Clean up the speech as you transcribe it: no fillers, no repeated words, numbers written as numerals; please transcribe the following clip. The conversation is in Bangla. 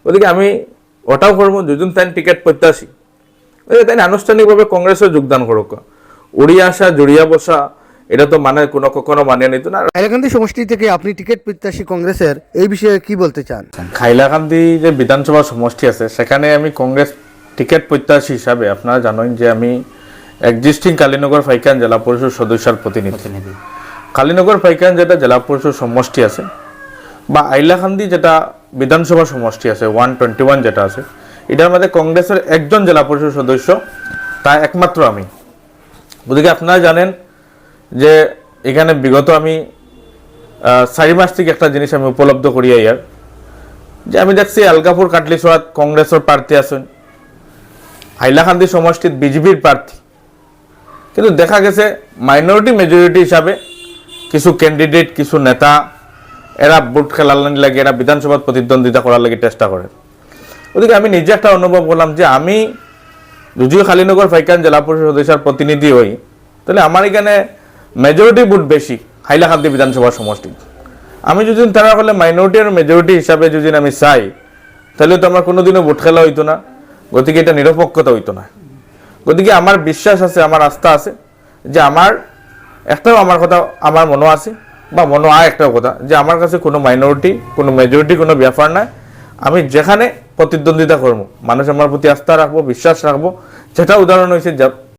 ওদিকে আমি ওটাও করবো দুজন তাই টিকিট প্রত্যাশী তাই আনুষ্ঠানিকভাবে কংগ্রেসে যোগদান করুক। উড়িয়ে আসা জড়িয়া বসা এটা তো মানে কখনো মানিয়ে নিত না। হাইলাকান্দি সমষ্টি থেকে আপনি টিকিট প্রত্যাশী কংগ্রেসের, এই বিষয়ে কি বলতে চান? হাইলাকান্দি যে বিধানসভা সমষ্টি আছে সেখানে আমি কংগ্রেস টিকিট প্রত্যাশী হিসাবে আপনারা জানেন যে আমি এক্সিস্টিং কালীনগর ফাইকান জেলা পরিষদ সদস্যের প্রতিনিধি। কালীনগর ফাইকান যেটা জেলা পরিষদ সমষ্টি আছে বা হাইলাকান্দি যেটা বিধানসভা সমষ্টি আছে 121 যেটা আছে, এটার মধ্যে কংগ্রেসের একজন জেলা পরিষদ সদস্য, তা একমাত্র আমি। ওদিকে আপনারা জানেন যে এখানে বিগত আমি 4 মাস থেকে একটা জিনিস আমি উপলব্ধ করি ইয়ার, যে আমি দেখছি আলগাপুর কাটলিছড়াত কংগ্রেসের প্রার্থী আছেন, হাইলাকান্দি সমষ্টিত বিজেপির প্রার্থী, কিন্তু দেখা গেছে মাইনরিটি মেজরিটি হিসাবে কিছু ক্যান্ডিডেট কিছু নেতা এরা ভোট খেলার লাগে, এরা বিধানসভাত প্রতিদ্বন্দ্বিতা করার লাগে চেষ্টা করে। ওদিকে আমি নিজে একটা অনুভব করলাম যে আমি যদিও কালীনগর ফাইকান জেলা পরিষদ সদস্যের প্রতিনিধি হই, তাহলে আমার এখানে মেজরিটি ভোট বেশি হাইলাকান্দি বিধানসভা সমষ্টি। আমি যদি তারা হলে মাইনরিটি আর মেজরিটি হিসাবে যদি আমি চাই, তাহলে তো আমার কোনোদিনও ভোট খেলা হইতো না, গতিকে এটা নিরপেক্ষতা হইতো না। গতিকে আমার বিশ্বাস আছে, আমার আস্থা আছে যে আমার কথা আমার মনে আছে বা মনে হয় একটাও কথা যে আমার কাছে কোনো মাইনরিটি কোনো মেজরিটি কোনো ব্যাপার নাই। আমি যেখানে প্রতিদ্বন্দ্বিতা করবো মানুষ আমার প্রতি আস্থা রাখবো, বিশ্বাস রাখবো। যেটা উদাহরণ হয়েছে